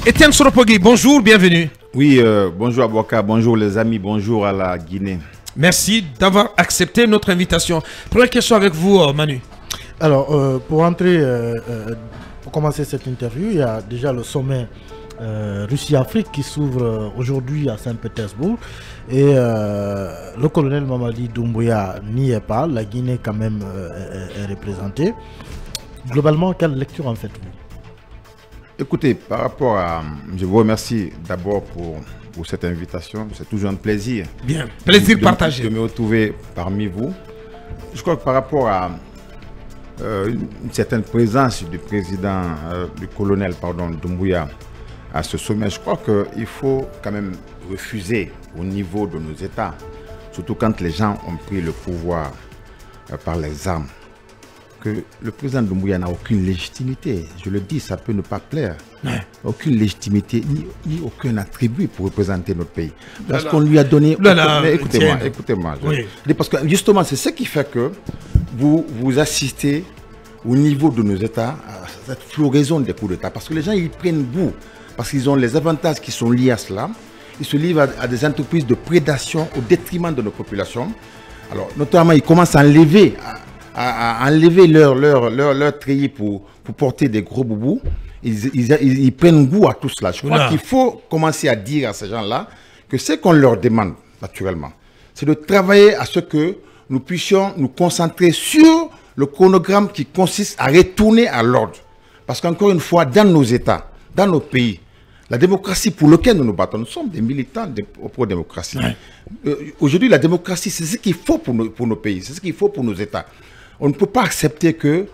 Etienne Soropogui, bonjour, bienvenue. Oui, bonjour Aboka, bonjour les amis, bonjour à la Guinée. Merci d'avoir accepté notre invitation. Première question avec vous, Manu. Alors, pour commencer cette interview, il y a déjà le sommet Russie-Afrique qui s'ouvre aujourd'hui à Saint-Pétersbourg. Et le colonel Mamadi Doumbouya n'y est pas, la Guinée quand même est représentée. Globalement, quelle lecture en faites-vous? Écoutez, par rapport à... Je vous remercie d'abord pour cette invitation. C'est toujours un plaisir. Bien, plaisir partagé. De me retrouver parmi vous. Je crois que par rapport à une certaine présence du président, du colonel, pardon, Doumbouya à ce sommet, je crois qu'il faut quand même refuser au niveau de nos États, surtout quand les gens ont pris le pouvoir par les armes, que le président Doumbouya n'a aucune légitimité. Je le dis, ça peut ne pas plaire. Ouais. Aucune légitimité, ni aucun attribut pour représenter notre pays. Parce qu'on lui a donné... Écoutez-moi. Oui. Parce que justement, c'est ce qui fait que vous assistez au niveau de nos États à cette floraison des coups d'État. Parce que les gens, ils prennent goût. Parce qu'ils ont les avantages qui sont liés à cela. Ils se livrent à des entreprises de prédation au détriment de nos populations. Alors, notamment, ils commencent à enlever... à enlever leur treillis pour porter des gros boubous. Ils prennent goût à tout cela. Je crois qu'il faut commencer à dire à ces gens-là que ce qu'on leur demande, naturellement, c'est de travailler à ce que nous puissions nous concentrer sur le chronogramme qui consiste à retourner à l'ordre. Parce qu'encore une fois, dans nos États, dans nos pays, la démocratie pour laquelle nous nous battons, nous sommes des militants pour la démocratie. Ouais. Aujourd'hui, la démocratie, c'est ce qu'il faut pour nos pays, c'est ce qu'il faut pour nos États. On ne peut pas accepter que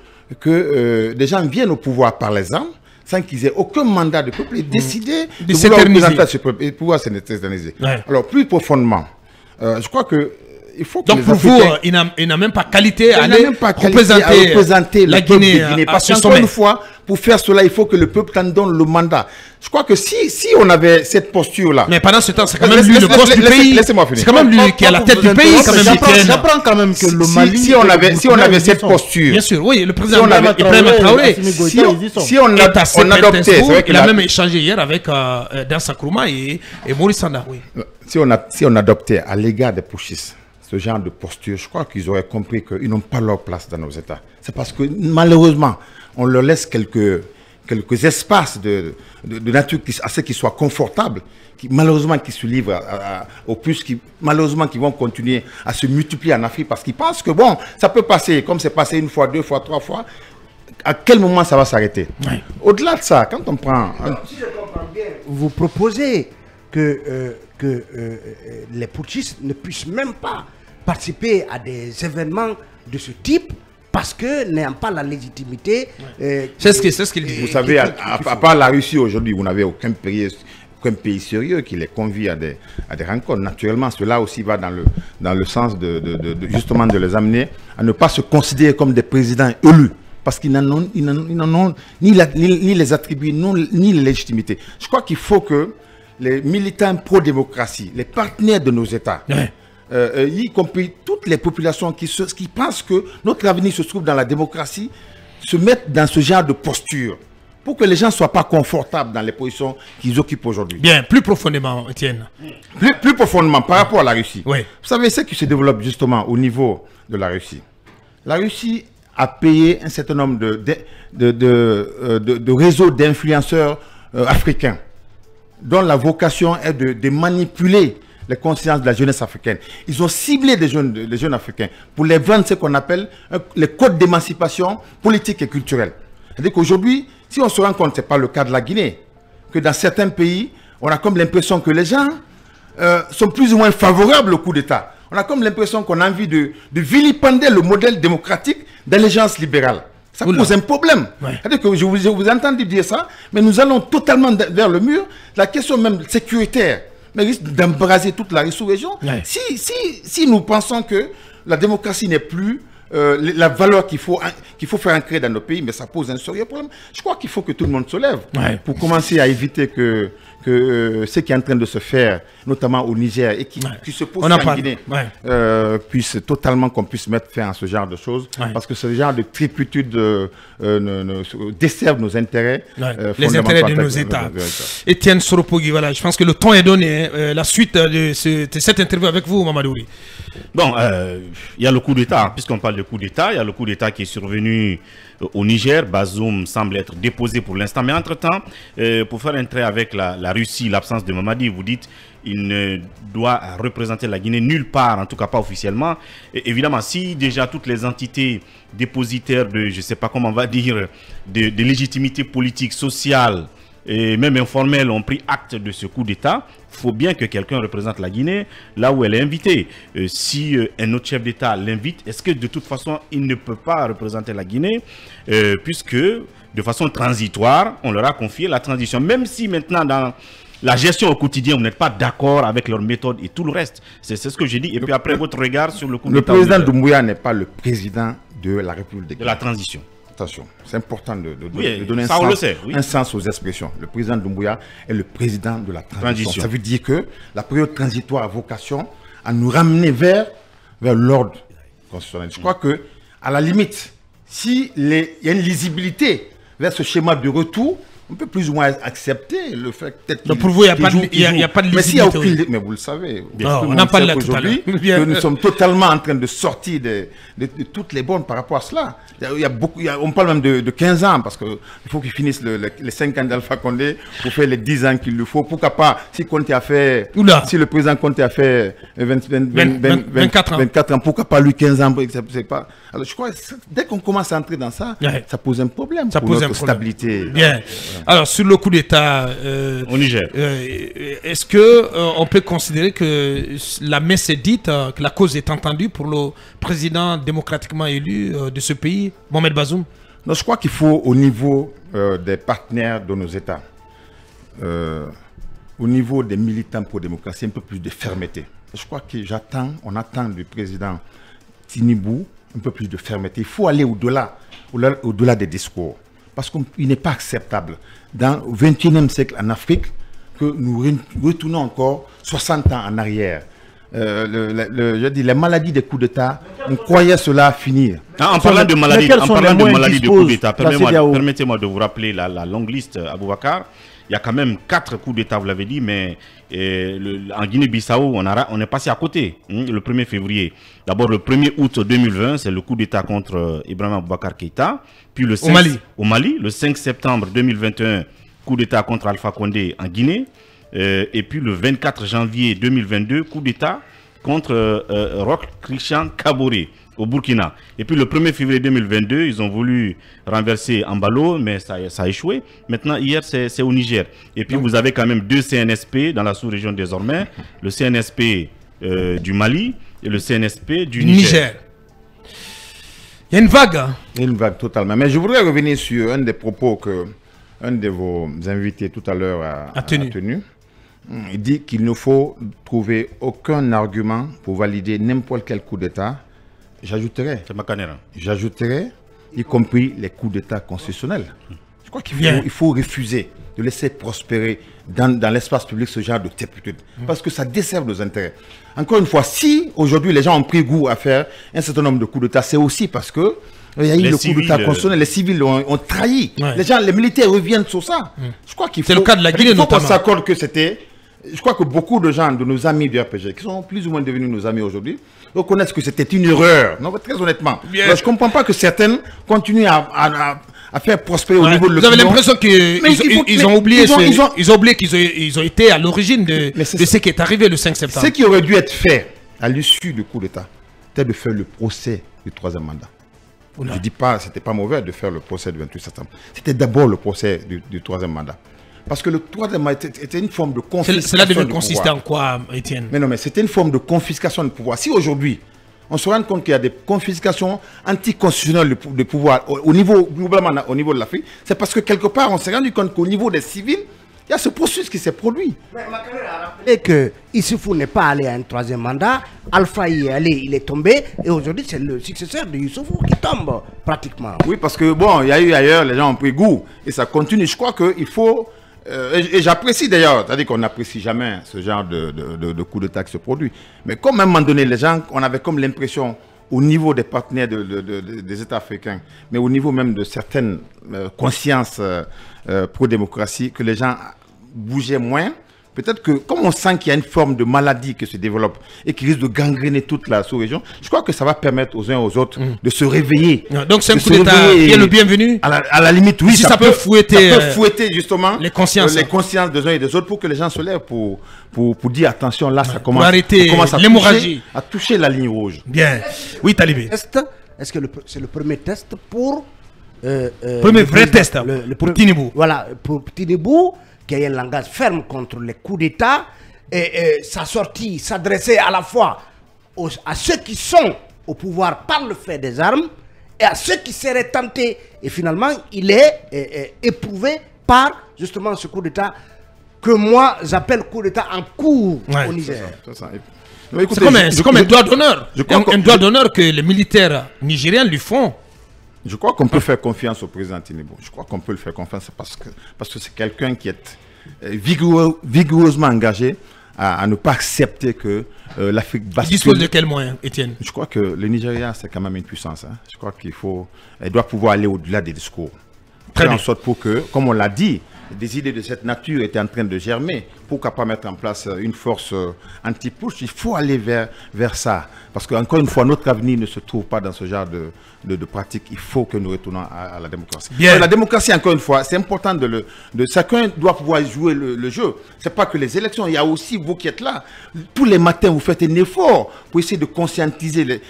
des gens viennent au pouvoir par les armes sans qu'ils aient aucun mandat de peuple et décider de vouloir représenter ce peuple et pouvoir s'éterniser. Ouais. Alors, plus profondément, je crois que il faut que donc pour vous, il n'a même pas qualité à aller représenter la Guinée. Parce qu'encore une fois, pour faire cela, il faut que le peuple t'en donne le mandat. Je crois que si on avait cette posture-là... Mais pendant ce temps, c'est quand même lui le boss du pays. Laissez-moi finir. C'est quand même lui qui est à la tête du pays. J'apprends quand même que le Mali... Si on avait cette posture... Bien sûr, oui, le président Ibrahima Traoré. Si on adoptait... C'est vrai qu'il a même échangé hier avec Dansa Krouma et Maurice Sanda. Si on adoptait à l'égard des putschistes ce genre de posture, je crois qu'ils auraient compris qu'ils n'ont pas leur place dans nos États. C'est parce que malheureusement, on leur laisse quelques espaces de nature à ce qu'ils soient confortables, malheureusement qui se livrent au plus, malheureusement qui vont continuer à se multiplier en Afrique parce qu'ils pensent que bon, ça peut passer, comme c'est passé une fois, deux fois, trois fois. À quel moment ça va s'arrêter? Ouais. Au-delà de ça, quand on prend... Si je comprends bien, vous proposez que les putschistes ne puissent même pas participer à des événements de ce type parce que n'ayant pas la légitimité... c'est ce qu'il dit. Vous savez, à part la Russie aujourd'hui, vous n'avez aucun pays sérieux qui les convie à des rencontres. Naturellement, cela aussi va dans le sens justement de les amener à ne pas se considérer comme des présidents élus. Parce qu'ils n'en ont ni les attributs, ni les légitimités. Je crois qu'il faut que les militants pro-démocratie, les partenaires de nos États, y compris toutes les populations qui pensent que notre avenir se trouve dans la démocratie, se mettent dans ce genre de posture pour que les gens ne soient pas confortables dans les positions qu'ils occupent aujourd'hui. Bien, plus profondément, Etienne. Plus profondément, par rapport à la Russie. Oui. Vous savez ce qui se développe justement au niveau de la Russie. La Russie a payé un certain nombre de réseaux d'influenceurs africains dont la vocation est de manipuler les consciences de la jeunesse africaine. Ils ont ciblé les jeunes africains pour les vendre ce qu'on appelle les codes d'émancipation politique et culturelle. C'est-à-dire qu'aujourd'hui, si on se rend compte, ce n'est pas le cas de la Guinée, que dans certains pays, on a comme l'impression que les gens sont plus ou moins favorables au coup d'État. On a comme l'impression qu'on a envie de vilipender le modèle démocratique d'allégeance libérale. Ça pose un problème. Ouais. C'est-à-dire que je vous ai entendu dire ça, mais nous allons totalement vers le mur. La question même sécuritaire mais risque d'embraser toute la sous-région. Ouais. Si nous pensons que la démocratie n'est plus la valeur qu'il faut faire ancrer dans nos pays, mais ça pose un sérieux problème. Je crois qu'il faut que tout le monde se lève pour commencer à éviter que que ce qui est en train de se faire, notamment au Niger, et qui se pose en Guinée, puisse totalement qu'on puisse mettre fin à ce genre de choses, parce que ce genre de triplitude desservent nos intérêts. Les intérêts de nos États. Étienne Soropogui, voilà, je pense que le temps est donné. La suite de cette interview avec vous, Mamadouri. Bon, il y a le coup d'État, puisqu'on parle de coup d'État, il y a le coup d'État qui est survenu au Niger. Bazoum semble être déposé pour l'instant, mais entre-temps, pour faire un trait avec la Russie, l'absence de Mamadi, vous dites il ne doit représenter la Guinée nulle part, en tout cas pas officiellement. Et évidemment, si déjà toutes les entités dépositaires de, je ne sais pas comment on va dire, de légitimité politique, sociale et même informelle ont pris acte de ce coup d'État, il faut bien que quelqu'un représente la Guinée là où elle est invitée. Si un autre chef d'État l'invite, est-ce que de toute façon il ne peut pas représenter la Guinée puisque de façon transitoire, on leur a confié la transition. Même si maintenant dans la gestion au quotidien, vous n'êtes pas d'accord avec leur méthode et tout le reste. C'est ce que j'ai dit. Et puis après, votre regard sur le coup d'État. Le président Doumbouya n'est pas le président de la République de Guinée. De la transition. Attention, c'est important de oui, donner un sens aux expressions. Le président Doumbouya est le président de la transition. Ça veut dire que la période transitoire a vocation à nous ramener vers l'ordre constitutionnel. Je crois que, à la limite, s'il y a une lisibilité vers ce schéma de retour, on peut plus ou moins accepter le fait peut-être donc pour vous, il n'y a pas de lisibilité. Mais s'il y a aucune... Mais vous le savez. On en parle là tout à l'heure. Que nous sommes totalement en train de sortir de toutes les bornes par rapport à cela. On parle même de 15 ans, parce qu'il faut qu'ils finissent les 5 ans d'Alpha Condé pour faire les 10 ans qu'il lui faut. Pourquoi pas, si le président Conté a fait 24 ans, pourquoi pas lui 15 ans? Alors je crois que dès qu'on commence à entrer dans ça, ça pose un problème pour notre stabilité. Bien. Alors, sur le coup d'État au Niger, est-ce qu'on peut considérer que la messe est dite, que la cause est entendue pour le président démocratiquement élu de ce pays, Mohamed Bazoum? Non, je crois qu'il faut, au niveau des partenaires de nos États, au niveau des militants pour la démocratie, un peu plus de fermeté. Je crois que on attend du président Tinibou un peu plus de fermeté. Il faut aller au-delà des discours. Parce qu'il n'est pas acceptable dans le 21e siècle en Afrique que nous retournons encore 60 ans en arrière. Je dis les maladies des coups d'État, on croyait cela finir. En parlant de maladies de coups d'État, permettez-moi de vous rappeler la longue liste, Aboubacar. Il y a quand même 4 coups d'État, vous l'avez dit, mais en Guinée-Bissau, on est passé à côté, le 1er février. D'abord, le 1er août 2020, c'est le coup d'État contre Ibrahim Boubacar Keïta. Puis au Mali, le 5 septembre 2021, coup d'État contre Alpha Condé en Guinée. Et puis le 24 janvier 2022, coup d'État contre Roch Christian Kaboré au Burkina. Et puis le 1er février 2022, ils ont voulu renverser Ambalo, mais ça a échoué. Maintenant, hier, c'est au Niger. Et puis vous avez quand même 2 CNSP dans la sous-région désormais. Le CNSP du Mali et le CNSP du Niger. Il y a une vague. Hein? Il y a une vague totalement. Mais je voudrais revenir sur un des propos que un de vos invités tout à l'heure a tenu. Il dit qu'il ne faut trouver aucun argument pour valider n'importe quel coup d'État. J'ajouterais, y compris les coups d'État constitutionnels. Je crois qu'il faut refuser de laisser prospérer dans l'espace public ce genre de turpitude. Parce que ça dessert nos intérêts. Encore une fois, si aujourd'hui les gens ont pris goût à faire un certain nombre de coups d'État, c'est aussi parce que il y a eu le coup d'État constitutionnel, les civils ont trahi. Les militaires reviennent sur ça. Je crois qu'il faut... C'est le cas de la Guinée notamment. Il faut qu'on s'accorde que c'était... Je crois que beaucoup de gens, de nos amis du RPG, qui sont plus ou moins devenus nos amis aujourd'hui, reconnaissent que c'était une erreur. Non, très honnêtement. Je ne comprends pas que certaines continuent à faire prospérer au niveau de l'opinion. Vous avez l'impression qu'ils ont oublié qu'ils ont été à l'origine de ce qui est arrivé le 5 septembre. Ce qui aurait dû être fait à l'issue du coup d'État, c'était de faire le procès du 3e mandat. Je ne dis pas, ce n'était pas mauvais de faire le procès du 28 septembre. C'était d'abord le procès du 3e mandat. Parce que le 3e mandat était une forme de confiscation. Cela devait consister en quoi, Étienne? Mais non, mais c'était une forme de confiscation de pouvoir. Si aujourd'hui, on se rend compte qu'il y a des confiscations anticonstitutionnelles de pouvoir globalement au niveau de l'Afrique, c'est parce que quelque part, on s'est rendu compte qu'au niveau des civils, il y a ce processus qui s'est produit. Mais Makaré a rappelé que Issoufou n'est pas allé à un 3e mandat, Alpha y est allé, il est tombé, et aujourd'hui c'est le successeur de Issoufou qui tombe pratiquement. Oui, parce que bon, il y a eu ailleurs, les gens ont pris goût, et ça continue. Je crois qu'il faut Et j'apprécie d'ailleurs, c'est-à-dire qu'on n'apprécie jamais ce genre de coup d'État qui se produit. Mais comme à un moment donné, les gens, on avait comme l'impression, au niveau des partenaires des États africains, mais au niveau même de certaines consciences pro-démocratie, que les gens bougeaient moins. Peut-être que, comme on sent qu'il y a une forme de maladie qui se développe et qui risque de gangréner toute la sous-région, je crois que ça va permettre aux uns et aux autres de se réveiller. Donc c'est un coup d'État qui est le bienvenu. À la limite, oui, si ça peut fouetter, justement les consciences des uns et des autres pour que les gens se lèvent pour dire attention, là, ça commence, arrêter l'hémorragie, à toucher la ligne rouge. Bien. Oui, Talibé. Est-ce que c'est le premier test pour... premier vrai test pour Tinibou. Voilà, pour Tinibou, qui a un langage ferme contre les coups d'État, et sa sortie s'adressait à la fois à ceux qui sont au pouvoir par le fait des armes et à ceux qui seraient tentés. Et finalement, il est éprouvé par justement ce coup d'État que moi j'appelle coup d'État en cours au Niger. C'est comme un doigt d'honneur. Un doigt d'honneur que les militaires nigériens lui font. Je crois qu'on peut faire confiance au président Tinibou. Je crois qu'on peut le faire confiance parce que c'est quelqu'un qui est vigoureusement engagé à ne pas accepter que l'Afrique bascule. Il dispose de quels moyens, Étienne? Je crois que le Nigeria, c'est quand même une puissance. Hein. Je crois elle doit pouvoir aller au-delà des discours. Très bien. En sorte pour que, comme on l'a dit, des idées de cette nature étaient en train de germer. Pourquoi pas mettre en place une force anti-push? Il faut aller vers ça. Parce qu'encore une fois, notre avenir ne se trouve pas dans ce genre de pratiques. Il faut que nous retournons à la démocratie. La démocratie, encore une fois, c'est important chacun doit pouvoir jouer le jeu. C'est pas que les élections, il y a aussi vous qui êtes là. Tous les matins, vous faites un effort pour essayer de conscientiser.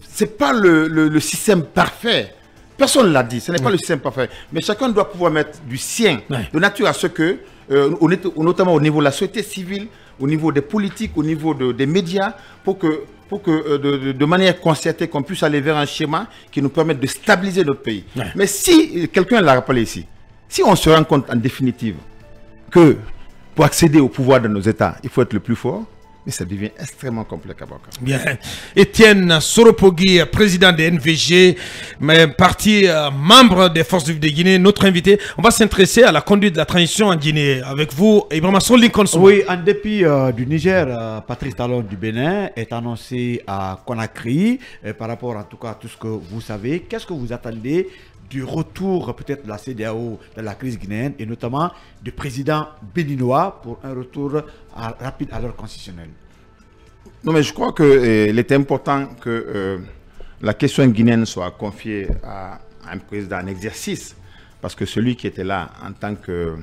C'est pas le système parfait. Personne ne l'a dit, ce n'est pas le système parfait. Mais chacun doit pouvoir mettre du sien, de nature à ce que, notamment au niveau de la société civile, au niveau des politiques, au niveau des médias, pour que de manière concertée, qu'on puisse aller vers un schéma qui nous permette de stabiliser notre pays. Mais si, quelqu'un l'a rappelé ici, si on se rend compte en définitive que pour accéder au pouvoir de nos États, il faut être le plus fort, mais ça devient extrêmement complexe à Baka. Bien. Étienne Soropogui, président de NVG, parti membre des Forces vives de Guinée, notre invité. On va s'intéresser à la conduite de la transition en Guinée. Avec vous, Ibrahima Lincoln. Oui, en dépit du Niger, Patrice Talon du Bénin est annoncé à Conakry. Par rapport en tout cas à tout ce que vous savez, qu'est-ce que vous attendez du retour peut-être de la CEDEAO de la crise guinéenne et notamment du président béninois pour un retour rapide à l'ordre constitutionnel? Non, mais je crois qu'il est important que la question guinéenne soit confiée à un président en exercice, parce que celui qui était là en tant que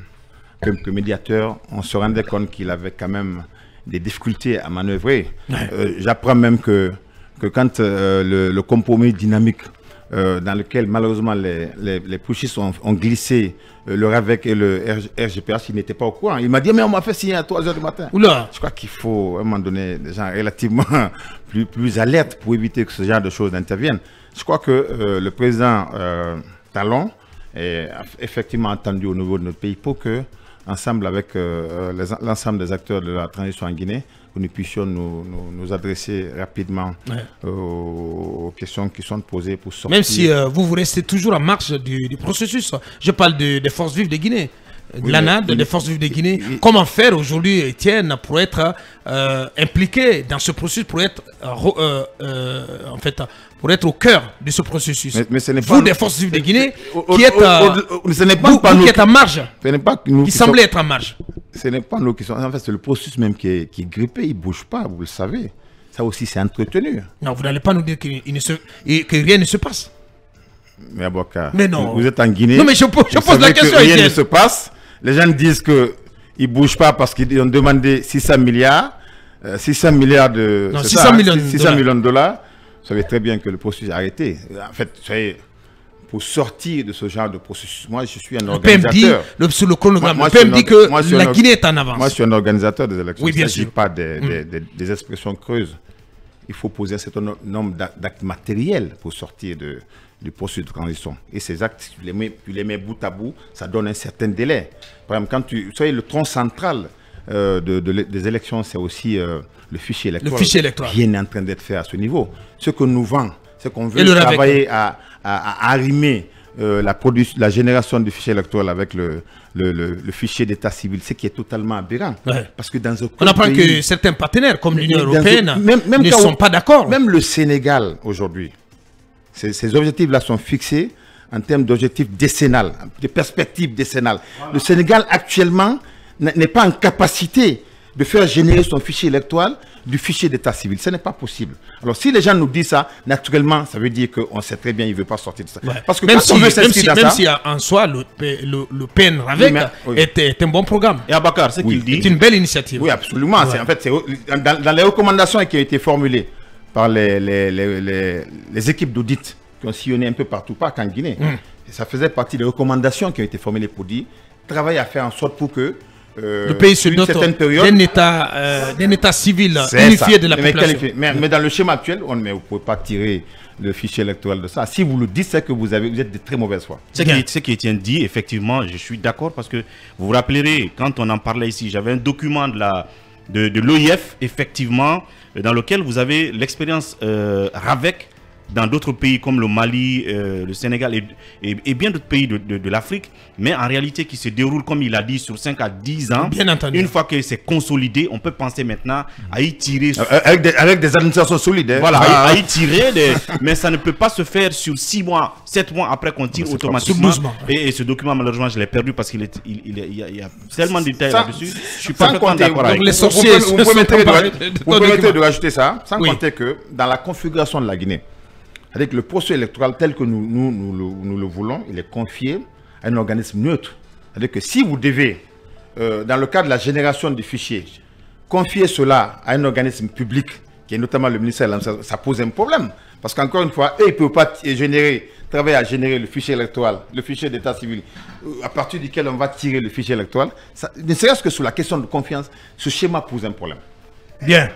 médiateur, on se rendait compte qu'il avait quand même des difficultés à manœuvrer. J'apprends même que quand le compromis dynamique dans lequel malheureusement les pushistes ont glissé le RAVEC et le RGPH, il n'était pas au courant. Il m'a dit, mais on m'a fait signer à 3 h du matin. Oula. Je crois qu'il faut à un moment donné des gens relativement plus alertes pour éviter que ce genre de choses n'interviennent. Je crois que le président Talon est effectivement entendu au niveau de notre pays pour que, ensemble avec l'ensemble des acteurs de la transition en Guinée, que nous puissions nous adresser rapidement aux questions qui sont posées pour sortir. Même si vous restez toujours en marche du processus. Je parle des Forces vives de Guinée. L'ANAD, des Forces vives de Guinée. Comment faire aujourd'hui, Étienne, pour être impliqué dans ce processus, pour être en fait, pour être au cœur de ce processus? Mais ce n'est vous, pas des Forces vives de Guinée, qui êtes qui êtes en marge, qui semblez être en marge. Ce n'est pas nous qui sommes. En fait, c'est le processus même qui est grippé, il ne bouge pas, vous le savez. Ça aussi, c'est entretenu. Non, vous n'allez pas nous dire que rien ne se passe. Mais Aboka, mais non. Vous êtes en Guinée. Non, mais je pose la question. Rien ne se passe. Les gens disent qu'ils ne bougent pas parce qu'ils ont demandé 600 milliards. 600 milliards de... Non, 600 millions de dollars. Vous savez très bien que le processus est arrêté. En fait, vous savez, pour sortir de ce genre de processus, moi, je suis un organisateur. Sur le chronogramme, le PM dit que la Guinée est en avance. Moi, je suis un organisateur des élections. Oui, bien sûr. Il ne s'agit pas des expressions creuses. Il faut poser un certain nombre d'actes matériels pour sortir du processus de transition. Et ces actes, tu les mets bout à bout, ça donne un certain délai. Par exemple, quand vous savez, le tronc central des élections, c'est aussi le fichier électoral. Le fichier électoral. Rien n'est en train d'être fait à ce niveau. Ce que nous vend, c'est qu'on veut travailler à arrimer la génération du fichier électoral avec le fichier d'état civil, c'est qui est totalement aberrant. Ouais. Parce que dans On apprend que certains partenaires, comme l'Union européenne, ne sont pas d'accord. Même le Sénégal, aujourd'hui, ces objectifs-là sont fixés en termes d'objectifs décennales, de perspectives décennales. Voilà. Le Sénégal, actuellement, n'est pas en capacité de faire générer son fichier électoral du fichier d'état civil. Ce n'est pas possible. Alors, si les gens nous disent ça, naturellement, ça veut dire qu'on sait très bien qu'il ne veut pas sortir de ça. Ouais. Parce que même si en soi, le PNRAVEC est un bon programme. Et Abakar, ce qu'il dit... C'est une belle initiative. Oui, absolument. Ouais. En fait, dans les recommandations qui ont été formulées par les équipes d'audit qui ont sillonné un peu partout, pas qu'en Guinée. Ça faisait partie des recommandations qui ont été formulées pour dire travailler à faire en sorte pour que le pays se dote d'un état civil unifié de la population. Mais dans le schéma actuel, vous ne pouvez pas tirer le fichier électoral de ça. Si vous le dites, c'est que vous êtes de très mauvaise foi. Ce qui Etienne dit, effectivement, je suis d'accord parce que vous vous rappellerez, quand on en parlait ici, j'avais un document de l'OIF, effectivement, dans lequel vous avez l'expérience RAVEC dans d'autres pays comme le Mali, le Sénégal et bien d'autres pays de l'Afrique, mais en réalité qui se déroule, comme il a dit, sur 5 à 10 ans. Bien entendu. Une fois que c'est consolidé, on peut penser maintenant à y tirer... Avec des administrations solides. Hein. Voilà, à y tirer, mais ça ne peut pas se faire sur 6 mois, 7 mois après qu'on tire automatiquement. Et ce document, malheureusement, je l'ai perdu parce qu'il y a tellement de détails là-dessus. Je suis pas d'accord avec les sorciers. Vous permettez de rajouter ça, sans compter que dans la configuration de la Guinée, avec le processus électoral tel que nous le voulons, il est confié à un organisme neutre. C'est-à-dire que si vous devez, dans le cadre de la génération du fichier, confier cela à un organisme public, qui est notamment le ministère de l'Administration, ça pose un problème. Parce qu'encore une fois, eux, ils ne peuvent pas travailler à générer le fichier électoral, le fichier d'état civil, à partir duquel on va tirer le fichier électoral. Ça, ne serait-ce que sur la question de confiance, ce schéma pose un problème. Bien.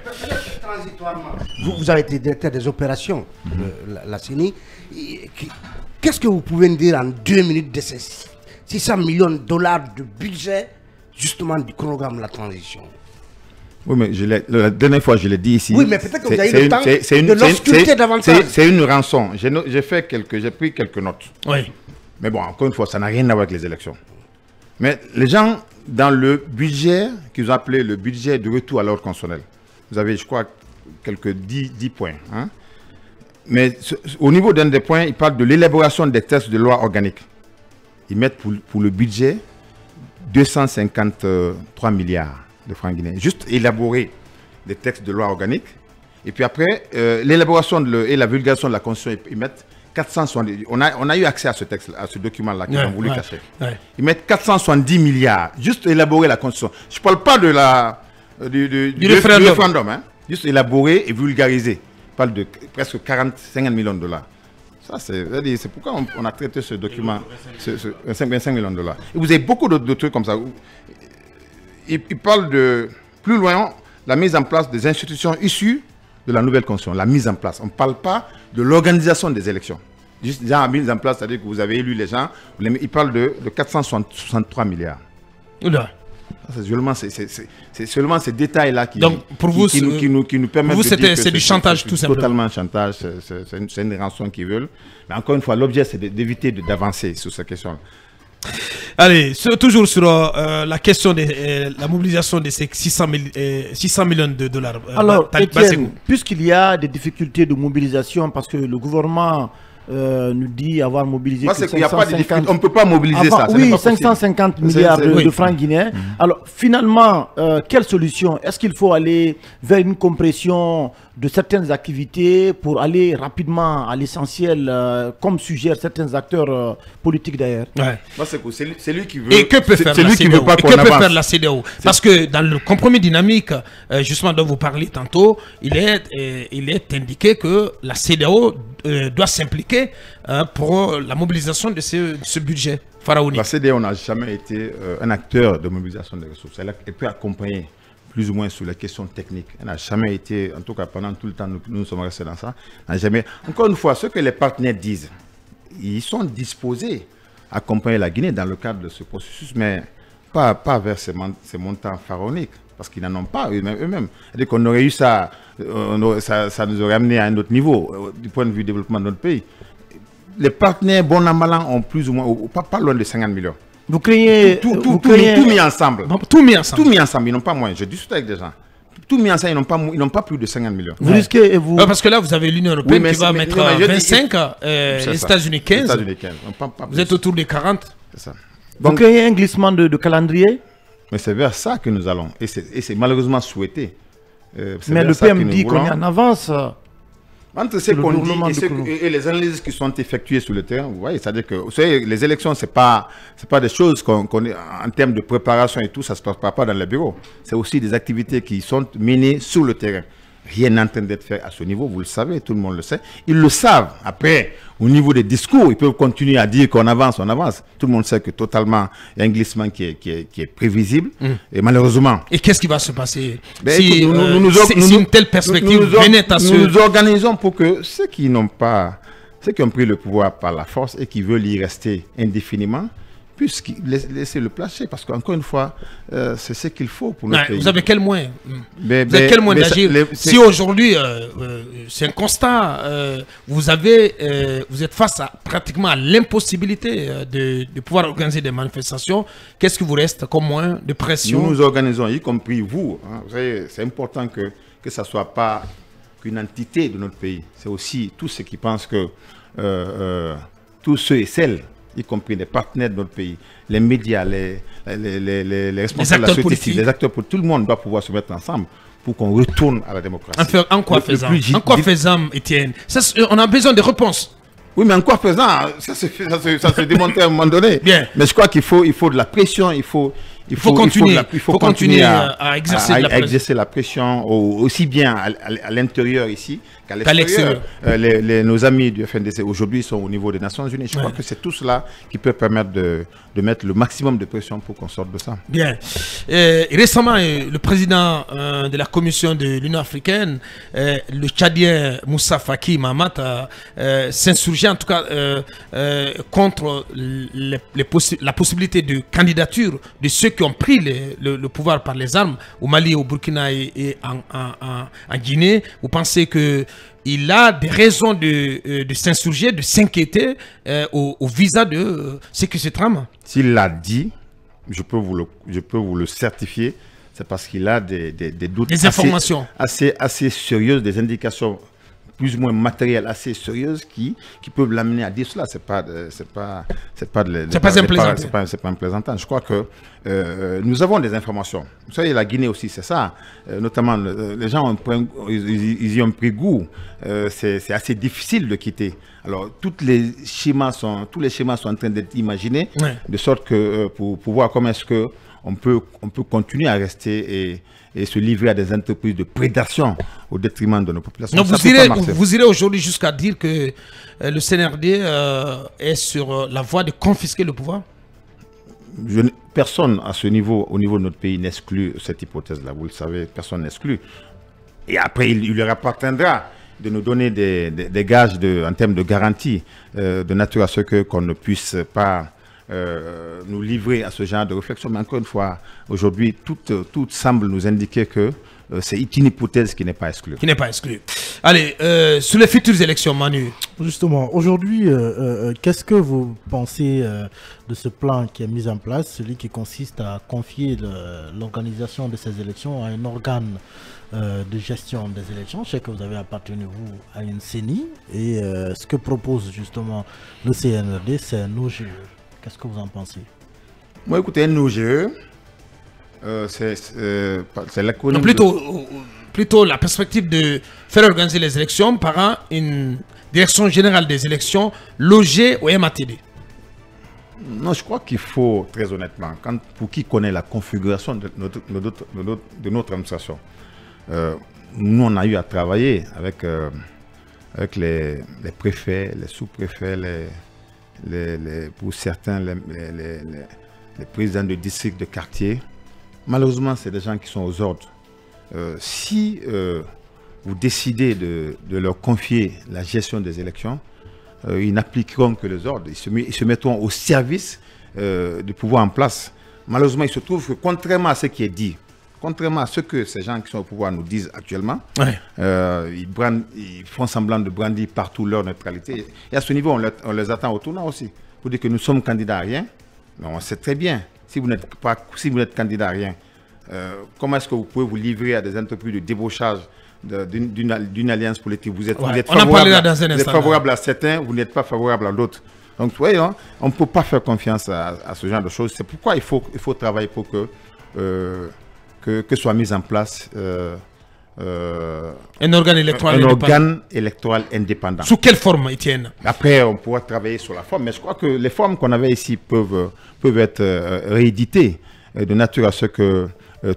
Vous avez été directeur des opérations de la CENI. Qu'est-ce que vous pouvez nous dire en 2 minutes de ces 600 millions de dollars de budget, justement, du programme de la transition? Oui, mais la dernière fois, je l'ai dit ici. Oui, mais peut-être que vous avez eu le temps de l'ausculter davantage. C'est une rançon. J'ai pris quelques notes. Oui. Mais bon, encore une fois, ça n'a rien à voir avec les élections. Mais les gens, dans le budget qu'ils ont appelé le budget de retour à l'ordre constitutionnel, vous avez, je crois, quelques 10 points. Hein? Mais au niveau d'un des points, ils parlent de l'élaboration des textes de loi organique. Ils mettent pour le budget 253 milliards de francs guinéens. Juste élaborer des textes de loi organique. Et puis après, l'élaboration et la vulgarisation de la Constitution, ils mettent 470. On a eu accès à ce texte, à ce document-là qu'ils ont voulu cacher. Ils mettent 470 milliards. Juste élaborer la Constitution. Je ne parle pas du référendum. Hein. Juste élaborer et vulgariser. Ils parlent de presque 50 millions de dollars. Ça, c'est pourquoi on a traité ce document, 25 millions de dollars. Et vous avez beaucoup de trucs comme ça. Ils parlent de, plus loin, la mise en place des institutions issues de la nouvelle constitution. La mise en place. On ne parle pas de l'organisation des élections. Juste la mise en place, c'est-à-dire que vous avez élu les gens. Ils parlent de 463 milliards. Oula. C'est seulement ces détails-là qui nous permettent de dire que c'est du chantage tout simplement. Totalement chantage, c'est une rançon qu'ils veulent. Mais encore une fois, l'objet, c'est d'éviter d'avancer sur cette question-là. Allez, toujours sur la question de la mobilisation de ces 600 millions de dollars. Alors, Etienne, puisqu'il y a des difficultés de mobilisation, parce que le gouvernement nous dit avoir mobilisé... Moi, c'est qu'il n'y a pas de difficulté. On ne peut pas mobiliser ça. Oui, 550 milliards de francs guinéens. Alors, finalement, quelle solution? Est-ce qu'il faut aller vers une compression de certaines activités pour aller rapidement à l'essentiel, comme suggèrent certains acteurs politiques d'ailleurs? Moi, c'est lui qui veut... Et que peut faire la CEDEAO? Parce que dans le compromis dynamique, justement dont vous parlez tantôt, il est indiqué que la CEDEAO doit s'impliquer pour la mobilisation de ce budget pharaonique. La CEDEAO n'a jamais été un acteur de mobilisation des ressources. Elle peut accompagner plus ou moins sur les questions techniques. Elle n'a jamais été, en tout cas pendant tout le temps, nous sommes restés dans ça. Encore une fois, ce que les partenaires disent, ils sont disposés à accompagner la Guinée dans le cadre de ce processus, mais pas vers ces montants pharaoniques, parce qu'ils n'en ont pas eux-mêmes. C'est-à-dire qu'on aurait eu ça, ça nous aurait amené à un autre niveau, du point de vue du développement de notre pays. les partenaires, bon an, mal an, ont plus ou moins, pas loin de 50 millions. Vous craignez... Tout mis ensemble. Tout mis ensemble. Tout mis ensemble, ils n'ont pas moins. Je discute avec des gens. Tout mis ensemble, ils n'ont pas plus de 50 millions. Vous risquez et vous... Parce que là, vous avez l'Union européenne qui va mettre 25, les États-Unis 15. Vous êtes autour des 40. C'est ça. Vous craignez un glissement de calendrier? Mais c'est vers ça que nous allons. Et c'est malheureusement souhaité. Mais le PM dit qu'on est en avance. Entre ce qu'on dit et les analyses qui sont effectuées sur le terrain, vous voyez, c'est-à-dire que vous savez, les élections, c'est pas des choses qu'on en termes de préparation et tout, ça ne se passe pas dans les bureaux. C'est aussi des activités qui sont menées sur le terrain. Rien n'est en train d'être fait à ce niveau, vous le savez, tout le monde le sait. Ils le savent. Après, au niveau des discours, ils peuvent continuer à dire qu'on avance, on avance. Tout le monde sait que totalement, il y a un glissement qui est prévisible. Et malheureusement... Et qu'est-ce qui va se passer si une telle perspective venait à se... Nous nous organisons pour que ceux qui ont pris le pouvoir par la force et qui veulent y rester indéfiniment, puissent laisser le placer, parce qu'encore une fois, c'est ce qu'il faut pour notre pays. Vous avez quel moyen d'agir? Si aujourd'hui, c'est un constat, vous êtes face pratiquement à l'impossibilité de pouvoir organiser des manifestations, qu'est-ce qui vous reste comme moyen de pression? Nous nous organisons, y compris vous. Hein, vous savez, c'est important que ça ne soit pas qu'une entité de notre pays. C'est aussi tous ceux qui pensent que tous ceux et celles, y compris les partenaires de notre pays, les médias, les responsables de la société civile, les acteurs politiques, tout le monde doit pouvoir se mettre ensemble pour qu'on retourne à la démocratie. En quoi faisant, Étienne? On a besoin de réponses. Oui, mais en quoi faisant? Ça se démontre à un moment donné. Bien. Mais je crois qu'il faut de la pression, il faut continuer à exercer la pression aussi bien à l'intérieur ici qu'à l'extérieur. Nos amis du FNDC aujourd'hui sont au niveau des Nations Unies. Je crois que c'est tout cela qui peut permettre de mettre le maximum de pression pour qu'on sorte de ça. Bien. Récemment, le président de la Commission de l'Union africaine, le Tchadien Moussa Faki Mahamat, s'insurgeait en tout cas contre la possibilité de candidature de ceux qui ont pris le pouvoir par les armes au Mali, au Burkina et en Guinée. Vous pensez qu'il a des raisons de s'insurger, de s'inquiéter au visa de ce qui se trame? S'il l'a dit, je peux vous le certifier, c'est parce qu'il a des doutes, des informations assez sérieuses, des indications plus ou moins matérielles assez sérieuses qui peuvent l'amener à dire cela. C'est pas un plaisantin. Je crois que nous avons des informations. Vous savez, la Guinée aussi, c'est ça. Notamment, les gens ils y ont pris goût. C'est assez difficile de quitter. Alors, tous les schémas sont en train d'être imaginés, de sorte que pour voir comment est-ce que on peut continuer à rester et se livrer à des entreprises de prédation au détriment de nos populations. Donc vous irez aujourd'hui jusqu'à dire que le CNRD est sur la voie de confisquer le pouvoir? Personne à ce niveau, au niveau de notre pays, n'exclut cette hypothèse-là. Vous le savez, personne n'exclut. Et après, il leur appartiendra de nous donner des gages en termes de garantie de nature à ce qu'on ne puisse pas nous livrer à ce genre de réflexion. Mais encore une fois, aujourd'hui, tout semble nous indiquer que c'est une hypothèse qui n'est pas exclue. Qui n'est pas exclue. Allez, sur les futures élections, Manu. Justement, aujourd'hui, qu'est-ce que vous pensez de ce plan qui est mis en place, celui qui consiste à confier l'organisation de ces élections à un organe de gestion des élections? Je sais que vous avez appartenu, vous, à une CENI, et ce que propose justement le CNRD, c'est un OGE. Qu'est-ce que vous en pensez? Moi, écoutez, un OGE, c'est l'acronyme... Plutôt la perspective de faire organiser les élections par une direction générale des élections logée au MATD. Non, je crois qu'il faut, très honnêtement, pour qui connaît la configuration de notre administration, nous, on a eu à travailler avec les préfets, les sous-préfets, pour certains, les présidents de districts, de quartier. Malheureusement, c'est des gens qui sont aux ordres. Si vous décidez de leur confier la gestion des élections, ils n'appliqueront que les ordres. Ils se mettront au service du pouvoir en place. Malheureusement, il se trouve que contrairement à ce qui est dit, contrairement à ce que ces gens qui sont au pouvoir nous disent actuellement, Ouais. ils font semblant de brandir partout leur neutralité. Et à ce niveau, on les attend au tournant aussi. Pour dire que nous sommes candidats à rien, mais on sait très bien, si vous n'êtes candidat à rien, comment est-ce que vous pouvez vous livrer à des entreprises de débauchage d'une alliance politique? Vous êtes, favorable à certains, vous n'êtes pas favorable à d'autres. Donc, vous voyez, on ne peut pas faire confiance à ce genre de choses. C'est pourquoi il faut travailler pour que soit mis en place un organe électoral indépendant. Sous quelle forme, Étienne? Après, on pourra travailler sur la forme, mais je crois que les formes qu'on avait ici peuvent être rééditées de nature à ce que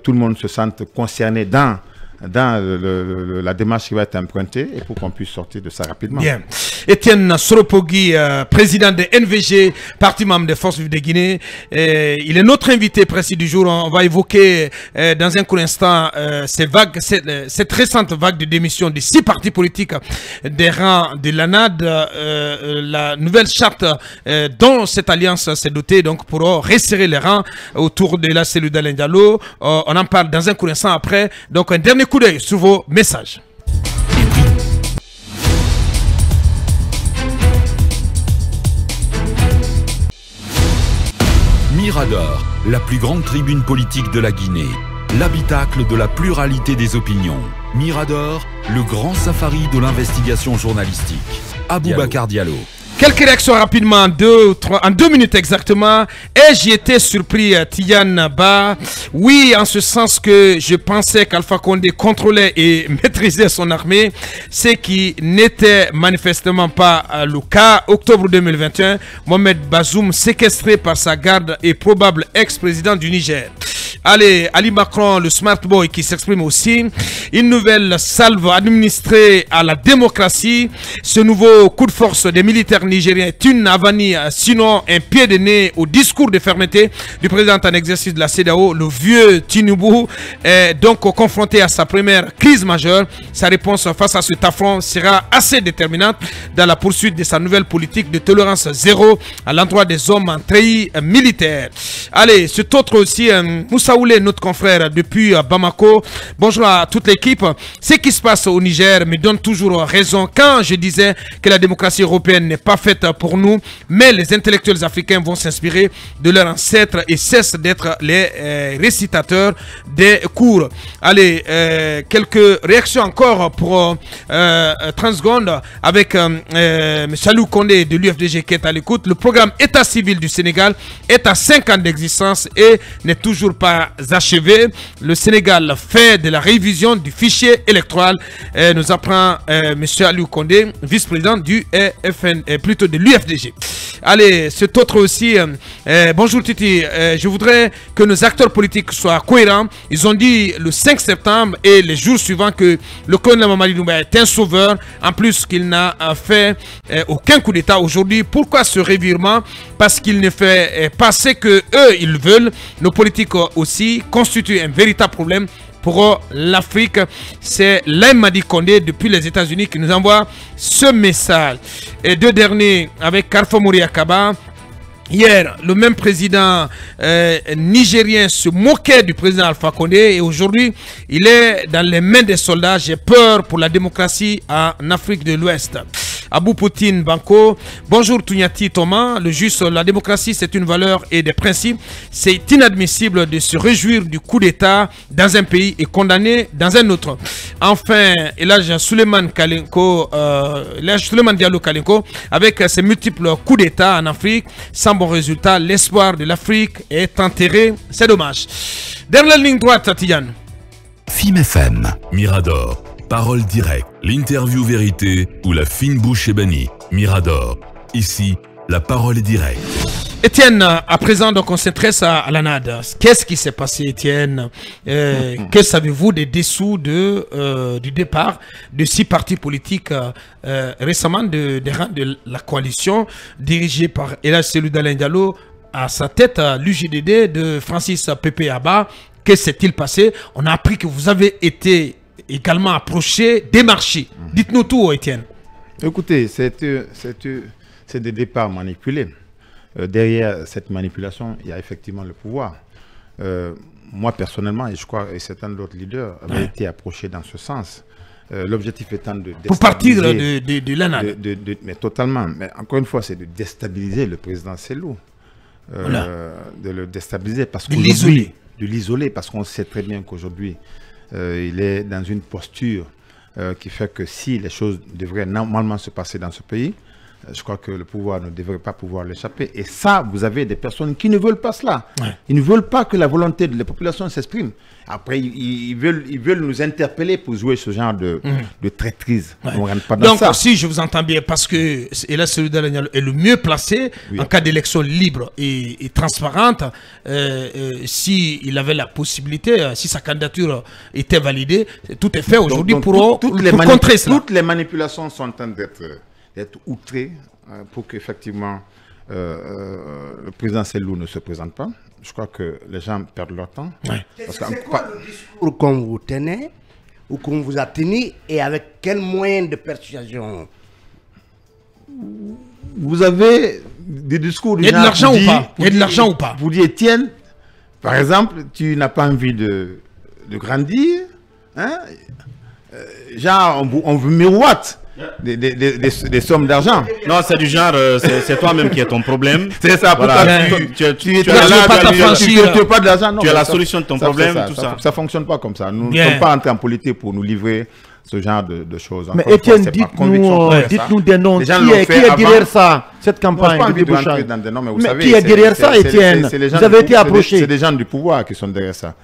tout le monde se sente concerné dans la démarche qui va être empruntée et pour qu'on puisse sortir de ça rapidement. Bien. Étienne Soropogui, président de NVG, parti membre des Forces vives de Guinée. Il est notre invité précis du jour. On va évoquer dans un court instant cette récente vague de démission de 6 partis politiques des rangs de l'ANAD, la nouvelle charte dont cette alliance s'est dotée donc pour resserrer les rangs autour de la cellule d'Alain Diallo. On en parle dans un court instant après. Donc un dernier coup d'œil sur vos messages. Mirador, la plus grande tribune politique de la Guinée, l'habitacle de la pluralité des opinions. Mirador, le grand safari de l'investigation journalistique. Aboubacar Diallo. Quelques réactions rapidement, en 2 minutes exactement. Et j'ai été surpris, Tidiane Ba. Oui, en ce sens que je pensais qu'Alpha Condé contrôlait et maîtrisait son armée, ce qui n'était manifestement pas le cas. Octobre 2021, Mohamed Bazoum, séquestré par sa garde et probable ex-président du Niger. Allez, Ali Macron, le smart boy qui s'exprime aussi. Une nouvelle salve administrée à la démocratie. Ce nouveau coup de force des militaires nigériens est une avanie, sinon un pied de nez au discours de fermeté du président en exercice de la CEDEAO. Le vieux Tinubu est donc confronté à sa première crise majeure. Sa réponse face à cet affront sera assez déterminante dans la poursuite de sa nouvelle politique de tolérance zéro à l'endroit des hommes en treillis militaires. Allez, cet autre aussi, Moussa Oulé, notre confrère depuis Bamako. Bonjour à toute l'équipe. Ce qui se passe au Niger me donne toujours raison quand je disais que la démocratie européenne n'est pas faite pour nous, mais les intellectuels africains vont s'inspirer de leurs ancêtres et cessent d'être les récitateurs des cours. Allez, quelques réactions encore pour 30 secondes avec M. Salou Kondé de l'UFDG qui est à l'écoute. Le programme État civil du Sénégal est à 5 ans d'existence et n'est toujours pas achevé. Le Sénégal fait de la révision du fichier électoral, nous apprend M. Aliou Kondé, vice-président du plutôt de l'UFDG. Allez, cet autre aussi, bonjour Titi, je voudrais que nos acteurs politiques soient cohérents. Ils ont dit le 5 septembre et les jours suivants que le colonel Mamadi Doumbouya est un sauveur, en plus qu'il n'a fait aucun coup d'État aujourd'hui. Pourquoi ce revirement? Parce qu'il ne fait pas ce que eux ils veulent. Nos politiques aussi constituent un véritable problème pour l'Afrique. C'est Mamadi Condé depuis les États-Unis qui nous envoie ce message. Et 2 derniers avec Karfa Mouriakaba. Hier, le même président nigérien se moquait du président Alpha Condé et aujourd'hui, il est dans les mains des soldats. J'ai peur pour la démocratie en Afrique de l'Ouest. Abou Poutine Banco, bonjour Tounyati Thomas, le juste, la démocratie c'est une valeur et des principes. C'est inadmissible de se réjouir du coup d'État dans un pays et condamner dans un autre. Enfin, Elhaj Suleiman Diallo Kalinko, avec ses multiples coups d'État en Afrique, sans bon résultat, l'espoir de l'Afrique est enterré, c'est dommage. Dernière ligne droite, Tatiane. FIM FM, Mirador, parole directe, l'interview vérité ou la fine bouche ébénie. Mirador, ici, la parole est directe. Étienne, à présent, donc on s'intéresse à l'ANAD. Qu'est-ce qui s'est passé, Étienne? Que savez-vous des dessous du départ de 6 partis politiques récemment des rangs de la coalition dirigée par Elhaj Selou Dalein Diallo, à sa tête l'UJDD de Francis Pépé Abba? Que s'est-il passé? On a appris que vous avez été également approché, démarché. Dites-nous tout, Étienne. Écoutez, c'est des départs manipulés. Derrière cette manipulation, il y a effectivement le pouvoir. moi personnellement, et je crois que certains d'autres leaders avaient été approchés dans ce sens. L'objectif étant de pour partir de l'ANAD. Mais totalement. Mais encore une fois, c'est de déstabiliser le président Cellou. De le déstabiliser parce que de l'isoler parce qu'on sait très bien qu'aujourd'hui il est dans une posture qui fait que si les choses devraient normalement se passer dans ce pays, je crois que le pouvoir ne devrait pas pouvoir l'échapper. Et ça, vous avez des personnes qui ne veulent pas cela. Ils ne veulent pas que la volonté de la population s'exprime. Après, ils veulent nous interpeller pour jouer ce genre de traîtrise. On rentre pas dans donc, ça. si je vous entends bien, parce que Ella Cellou Dalein est le mieux placé en cas d'élection libre et transparente, s'il avait la possibilité, si sa candidature était validée, tout est fait aujourd'hui pour contrer cela. Toutes les manipulations sont en train d'être outrées pour qu'effectivement le président Cellou ne se présente pas. Je crois que les gens perdent leur temps. C'est quoi le discours qu'on vous tenait ou qu'on vous a tenu et avec quel moyen de persuasion? Vous avez des discours... Il y a de l'argent ou pas? Il y a de l'argent ou pas? Vous dites, Étienne, par exemple, tu n'as pas envie de grandir. Hein? Genre, on vous miroite des sommes d'argent. Non, c'est du genre, c'est toi-même qui est ton problème. C'est ça, voilà. Tu n'as pas de l'argent. Tu as la solution de ton problème, tout ça. Ça ne fonctionne pas comme ça. Nous ne sommes pas entrés en politique pour nous livrer ce genre de choses. Mais Étienne, dites-nous des noms. Qui est derrière ça, cette campagne de débauchage? Qui est derrière ça, Étienne? Vous avez été approché. C'est des gens du pouvoir qui sont derrière ça.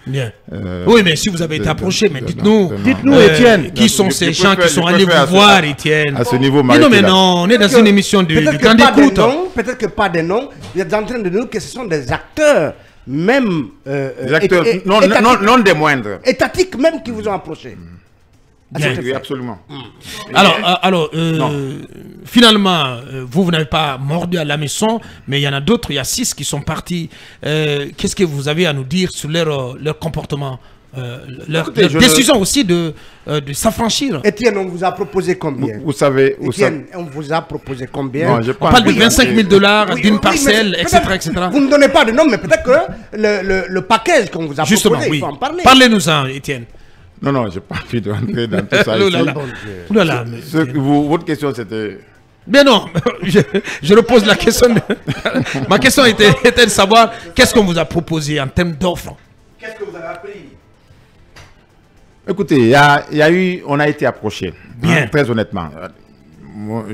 Oui, mais si vous avez été approché, mais dites-nous, Étienne, qui sont ces gens qui sont allés vous voir, Étienne? À ce niveau, non, mais non, on est dans une émission de grande écoute. Peut-être que pas des noms. Vous êtes en train de nous que ce sont des acteurs, même des acteurs non des moindres, étatiques même, qui vous ont approché. Oui, absolument. Alors finalement, vous n'avez pas mordu à la maison, mais il y en a d'autres, il y a 6 qui sont partis. Qu'est-ce que vous avez à nous dire sur leur comportement, leur décision aussi de s'affranchir? Étienne, on vous a proposé combien? Vous savez, Étienne, on vous a proposé combien? Non, on parle de 25 000 $, d'une parcelle, etc., etc. Vous ne donnez pas de nom, mais peut-être que le package qu'on vous a proposé, il faut en parler. Parlez-nous-en, Étienne. Non, je n'ai pas envie de rentrer dans tout ça. Votre question, c'était... Mais non, je repose la question. Ma question était de savoir qu'est-ce qu'on vous a proposé en termes d'offres. Qu'est-ce que vous avez appris? Écoutez, on a été approché. Bien. Très honnêtement.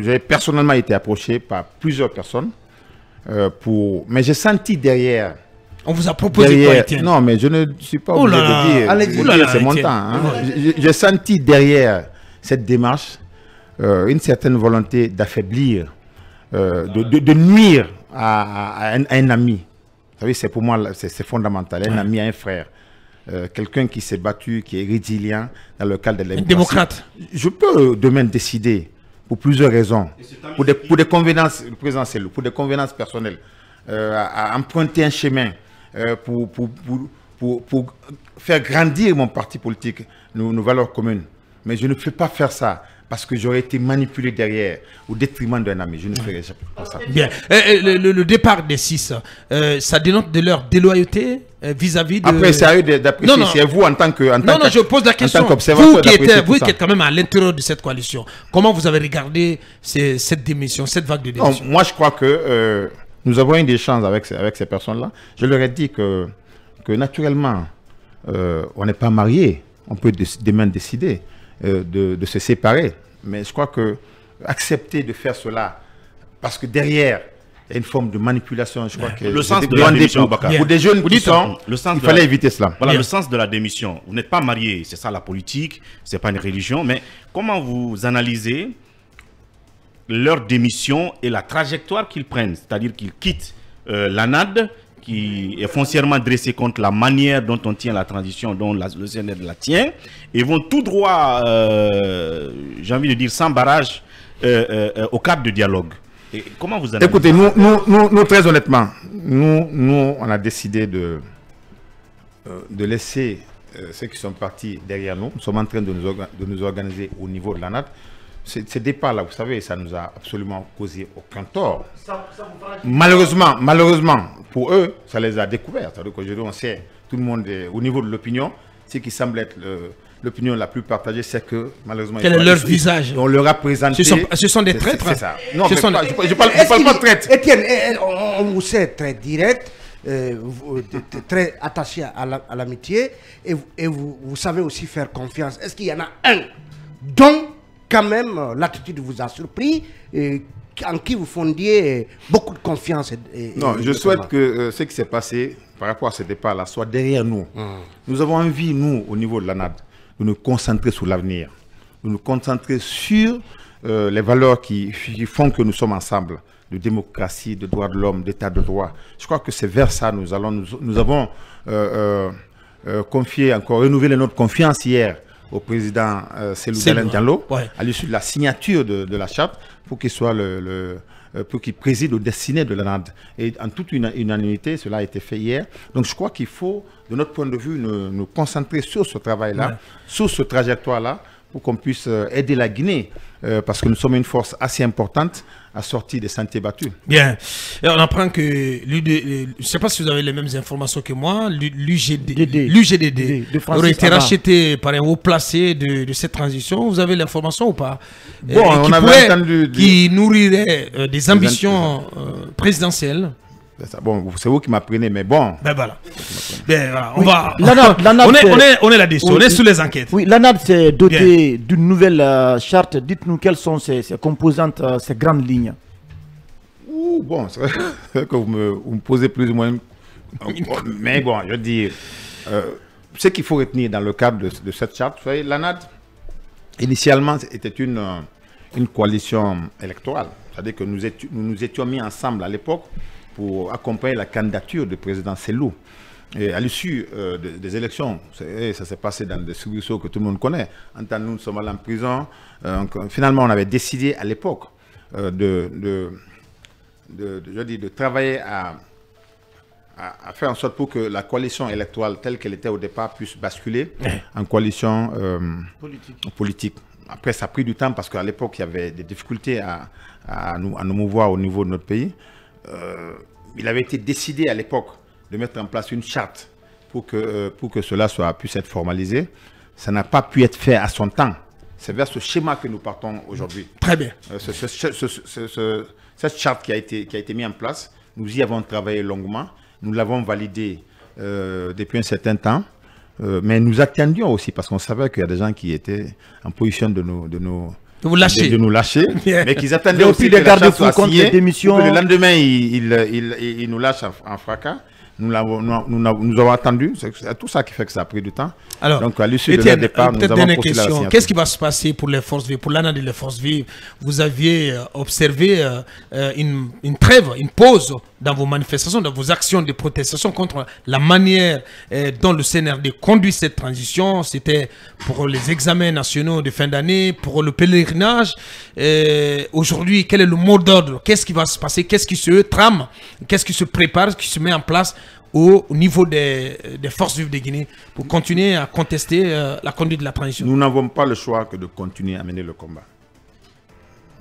J'ai personnellement été approché par plusieurs personnes. Mais j'ai senti derrière... On vous a proposé quoi, Étienne? Non, mais je ne suis pas obligé de dire, c'est mon temps. Hein. J'ai senti derrière cette démarche une certaine volonté d'affaiblir, de nuire à un ami. Vous savez, c'est pour moi, c'est fondamental. Un ami, un frère. Quelqu'un qui s'est battu, qui est résilient dans le cadre de la démocrate. Je peux demain décider, pour plusieurs raisons, pour des convenances, le président Cellou, pour des convenances personnelles, à emprunter un chemin pour faire grandir mon parti politique, nos valeurs communes. Mais je ne peux pas faire ça parce que j'aurais été manipulé derrière au détriment d'un ami. Je ne ferai pas ça. Bien. Le départ des 6, ça dénote de leur déloyauté vis-à-vis de... Après, c'est à eux d'apprécier. C'est vous en tant que... Non, je pose la question. Vous qui êtes quand même à l'intérieur de cette coalition, comment vous avez regardé cette démission, cette vague de démission? Moi, je crois que... nous avons eu des échanges avec ces personnes-là. Je leur ai dit que naturellement, on n'est pas mariés. On peut demain décider de se séparer. Mais je crois que accepter de faire cela, parce que derrière, il y a une forme de manipulation. Je crois que le sens de la démission, pour des jeunes qui sont, il fallait éviter cela. Voilà le sens de la démission. Vous n'êtes pas mariés, c'est ça la politique, c'est pas une religion. Mais comment vous analysez leur démission et la trajectoire qu'ils prennent, c'est-à-dire qu'ils quittent l'ANAD, qui est foncièrement dressée contre la manière dont on tient la transition, dont le CNR la tient, et vont tout droit, j'ai envie de dire, sans barrage, au cadre de dialogue. Et comment vous analysez? Écoutez, nous très honnêtement, nous on a décidé de laisser ceux qui sont partis derrière nous. Nous sommes en train de nous organiser au niveau de l'ANAD. Ces départs-là, vous savez, ça nous a absolument causé aucun tort. Malheureusement, pour eux, ça les a découverts. C'est-à-dire qu'aujourd'hui, on sait tout le monde est au niveau de l'opinion. Ce qui semble être l'opinion la plus partagée, c'est que malheureusement... Quel est leur visage? On leur a présenté... Ce sont des traîtres. C'est ça. Non, mais je ne parle pas de traîtres. Étienne, on vous sait très direct, très attaché à l'amitié, et vous savez aussi faire confiance. Est-ce qu'il y en a un dont, quand même, l'attitude vous a surpris, en qui vous fondiez beaucoup de confiance? Non, je souhaite que ce qui s'est passé par rapport à ce départ-là soit derrière nous. Nous avons envie, nous, au niveau de l'ANAD, de nous concentrer sur l'avenir, de nous concentrer sur les valeurs qui font que nous sommes ensemble, de démocratie, de droits de l'homme, d'état de droit. Je crois que c'est vers ça nous allons. Nous avons confié, encore renouvelé notre confiance hier au président Cellou Dalein Diallo, à l'issue de la signature de la charte, pour qu'il soit pour qu'il préside aux destinées de l'ANAD. Et en toute unanimité, cela a été fait hier. Donc je crois qu'il faut, de notre point de vue, nous concentrer sur ce travail-là, sur ce trajectoire-là, pour qu'on puisse aider la Guinée, parce que nous sommes une force assez importante à sortir des sentiers battus. Bien. Et on apprend que je ne sais pas si vous avez les mêmes informations que moi, l'UGDD aurait été racheté par un haut placé de cette transition. Vous avez l'information ou pas? Bon, on avait entendu... Qui nourrirait des ambitions présidentielles. Bon, c'est vous qui m'apprenez, mais bon. Ben voilà. Ben voilà. On va. On est là-dessus. On est sous les enquêtes. Oui, l'ANAD s'est doté d'une nouvelle charte. Dites-nous quelles sont ses composantes, ses grandes lignes. Bon, c'est vrai que vous me posez plus ou moins. Mais bon, je dis. Ce qu'il faut retenir dans le cadre de cette charte, vous savez, l'ANAD, initialement, était une coalition électorale. C'est-à-dire que nous nous étions mis ensemble à l'époque pour accompagner la candidature du président Cellou. Et à l'issue des élections, ça s'est passé dans des soubresauts que tout le monde connaît. Nous sommes allés en prison. Finalement, on avait décidé à l'époque de travailler à faire en sorte pour que la coalition électorale telle qu'elle était au départ puisse basculer en coalition politique. Après, ça a pris du temps parce qu'à l'époque, il y avait des difficultés à nous mouvoir au niveau de notre pays. Il avait été décidé à l'époque de mettre en place une charte pour que cela puisse être formalisé. Ça n'a pas pu être fait à son temps. C'est vers ce schéma que nous partons aujourd'hui. Très bien. Cette charte qui a été mise en place, nous y avons travaillé longuement. Nous l'avons validée depuis un certain temps. Mais nous attendions aussi parce qu'on savait qu'il y a des gens qui étaient en position de nous lâcher, mais qu'ils attendaient aussi des garde-fous contre les démissions. Le lendemain, ils nous lâchent en fracas. Nous avons attendu. C'est tout ça qui fait que ça a pris du temps. Alors, donc, à l'issue de leur départ, nous avons procédé à la signature. Qu'est-ce qui va se passer pour les forces vives, pour l'ANAD et les forces vives? Vous aviez observé une trêve, une pause dans vos manifestations, dans vos actions de protestation contre la manière dont le CNRD conduit cette transition. C'était pour les examens nationaux de fin d'année, pour le pèlerinage. Aujourd'hui, quel est le mot d'ordre? Qu'est-ce qui va se passer? Qu'est-ce qui se trame? Qu'est-ce qui se prépare? Qui se met en place au niveau des forces vives de Guinée pour continuer à contester la conduite de la transition? Nous n'avons pas le choix que de continuer à mener le combat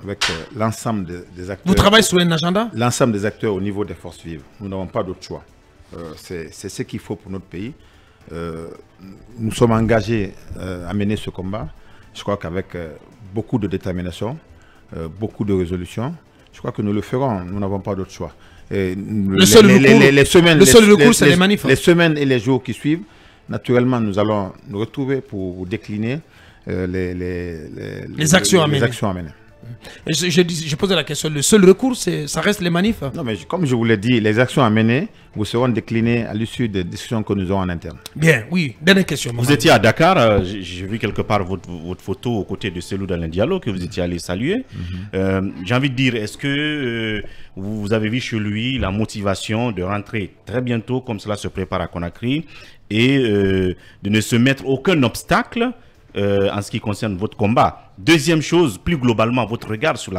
avec l'ensemble des acteurs. Vous travaillez sur un agenda? L'ensemble des acteurs au niveau des forces vives. Nous n'avons pas d'autre choix. C'est ce qu'il faut pour notre pays. Nous sommes engagés à mener ce combat. Je crois qu'avec beaucoup de détermination, beaucoup de résolution, je crois que nous le ferons. Nous n'avons pas d'autre choix. Le seul recours, c'est les manifs. Les semaines et les jours qui suivent, naturellement, nous allons nous retrouver pour décliner les actions à mener. Je pose la question, le seul recours, ça reste les manifs? Non, mais comme je vous l'ai dit, les actions à mener vous seront déclinées à l'issue des discussions que nous aurons en interne. Bien, oui. Dernière question. Vous étiez à Dakar, j'ai vu quelque part votre photo aux côtés de Cellou Dalein Diallo que vous étiez allé saluer. J'ai envie de dire, est-ce que vous avez vu chez lui la motivation de rentrer très bientôt, comme cela se prépare à Conakry, et de ne se mettre aucun obstacle en ce qui concerne votre combat. Deuxième chose, plus globalement, votre regard sur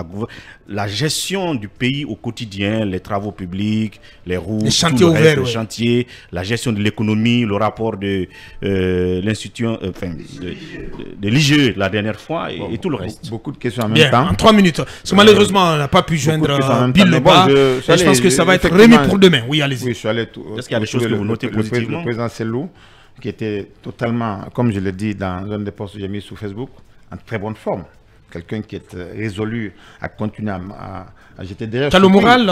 la gestion du pays au quotidien, les travaux publics, les routes, les chantiers ouverts, les chantiers, la gestion de l'économie, le rapport de l'institution, de l'IGE la dernière fois et tout le reste. Beaucoup de questions en même temps. En 3 minutes. Parce que malheureusement, on n'a pas pu joindre Bill Leba. Je pense que ça va être remis pour demain. Oui, allez-y. Oui, je suis allé Est-ce qu'il y a des choses que vous notez positivement? Le président Selou, qui était totalement, comme je l'ai dit dans un des posts que j'ai mis sur Facebook, en très bonne forme. Quelqu'un qui est résolu à continuer à jeter derrière. Tu as le moral,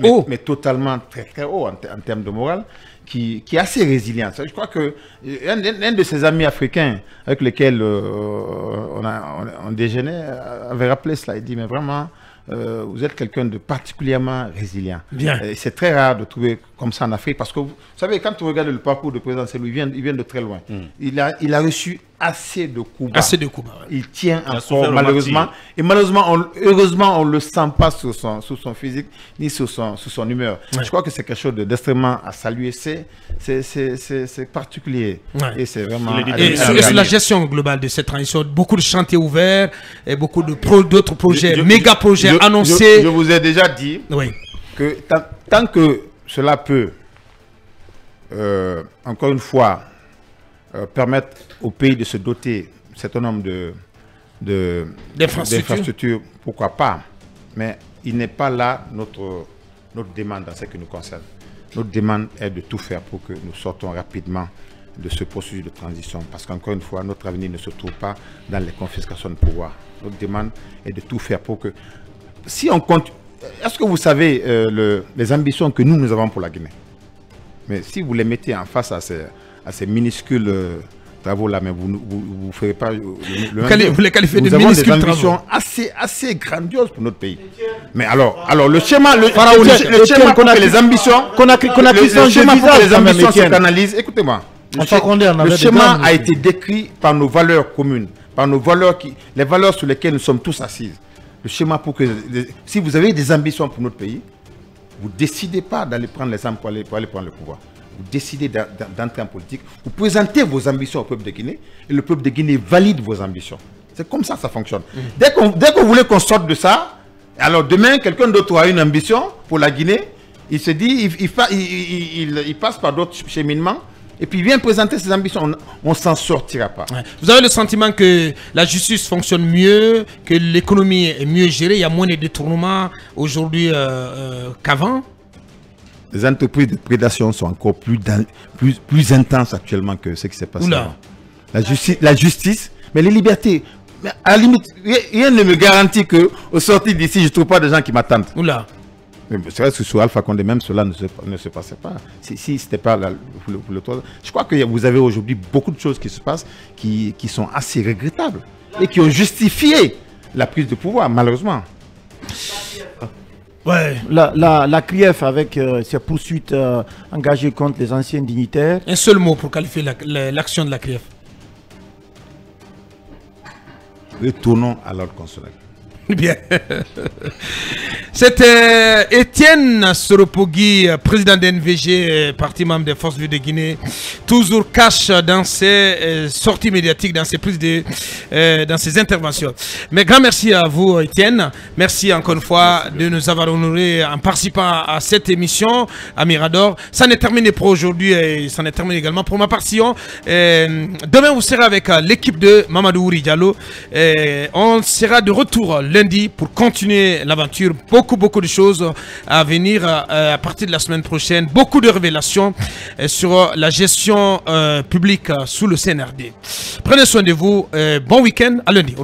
haut. Mais totalement très haut en termes de moral, qui est assez résilient. Je crois que un de ses amis africains avec lesquels on déjeunait avait rappelé cela. Il dit, mais vraiment, vous êtes quelqu'un de particulièrement résilient. C'est très rare de trouver comme ça en Afrique, parce que vous savez, quand on regarde le parcours du président Selou, il vient de très loin. Il a reçu assez de coups bas. Assez de coups bas. Il tient encore, malheureusement. Et malheureusement, heureusement, on ne le sent pas sur son physique, ni sur son humeur. Je crois que c'est quelque chose d'extrêmement à saluer. C'est particulier. Et c'est vraiment... Et sur la gestion globale de cette transition, beaucoup de chantiers ouverts, et beaucoup d'autres projets, méga projets annoncés. Je vous ai déjà dit que tant que cela peut, encore une fois, permettre au pays de se doter d'un certain nombre d'infrastructures, pourquoi pas. Mais il n'est pas là notre demande en ce qui nous concerne. Notre demande est de tout faire pour que nous sortons rapidement de ce processus de transition. Parce qu'encore une fois, notre avenir ne se trouve pas dans les confiscations de pouvoir. Notre demande est de tout faire pour que... Si on compte... Est-ce que vous savez les ambitions que nous avons pour la Guinée? Mais si vous les mettez en face à ces minuscules travaux-là, mais vous ne ferez pas vous les qualifiez de minuscules travaux. Nous avons des ambitions assez grandioses pour notre pays. Mais alors le schéma pour que les ambitions se canalisent, écoutez-moi, le schéma a été décrit par nos valeurs communes, par nos valeurs les valeurs sur lesquelles nous sommes tous assises. Le schéma pour que, si vous avez des ambitions pour notre pays, vous ne décidez pas d'aller prendre les armes pour aller prendre le pouvoir. Vous décidez d'entrer en politique, vous présentez vos ambitions au peuple de Guinée et le peuple de Guinée valide vos ambitions. C'est comme ça que ça fonctionne. Dès que vous voulez qu'on sorte de ça, alors demain, quelqu'un d'autre aura une ambition pour la Guinée, il se dit, il passe par d'autres cheminements, et puis il vient présenter ses ambitions. On ne s'en sortira pas. Vous avez le sentiment que la justice fonctionne mieux, que l'économie est mieux gérée, il y a moins de détournements aujourd'hui qu'avant? Les entreprises de prédation sont encore plus intenses actuellement que ce qui s'est passé avant. La justice, mais les libertés, mais à la limite, rien ne me garantit qu'au sortir d'ici, je ne trouve pas de gens qui m'attendent. C'est vrai que sur Alpha Condé, même cela ne se passait pas. Si ce n'était pas le toit. Je crois que vous avez aujourd'hui beaucoup de choses qui se passent qui sont assez regrettables et qui ont justifié la prise de pouvoir, malheureusement. La CRIEF avec ses poursuites engagées contre les anciens dignitaires. Un seul mot pour qualifier l'action de la CRIEF. Retournons à l'ordre constitutionnel. Bien. C'était Étienne Soropogui, président d'NVG, parti membre des Forces vives de Guinée, toujours cash dans ses sorties médiatiques, dans ses prises dans ses interventions. Mais grand merci à vous, Étienne. Merci encore une fois de nous avoir honorés en participant à cette émission à Mirador. Ça n'est terminé pour aujourd'hui et ça n'est terminé également pour ma passion. Demain, vous serez avec l'équipe de Mamadou Ouri Diallo. On sera de retour lundi pour continuer l'aventure. Beaucoup de choses à venir à partir de la semaine prochaine. Beaucoup de révélations sur la gestion publique sous le CNRD. Prenez soin de vous. Bon week-end. À lundi. Au revoir.